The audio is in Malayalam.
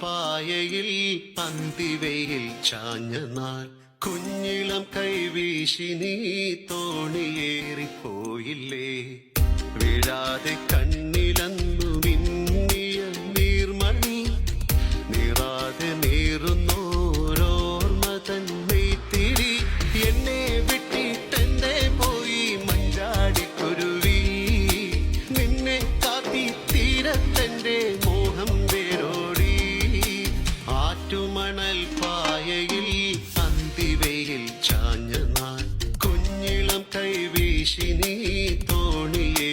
പായയിൽ പന്തിവയിൽ ചാഞ്ഞ നാൾ കുഞ്ഞിളം കൈവീശി നീ തോണിയേറിപ്പോയില്ലേ വീഴാതെ കണ്ണിലന്നു മിന്നിയ നീർമണി നീറാതെ നീറുന്നോരോർമ്മ തന്നെത്തിരി എന്നെ വിട്ടിട്ടെന്റെ പോയി മഞ്ചാടിക്കുരുവി നിന്നെ കാത്തി തീരത്തെന്റെ മോഹം വേരോടി ആറ്റുമണൽ പായയിൽ അന്തിവയിൽ ചാഞ്ഞ നാൾ കുഞ്ഞിളം കൈവീശി നീ തോണിയേ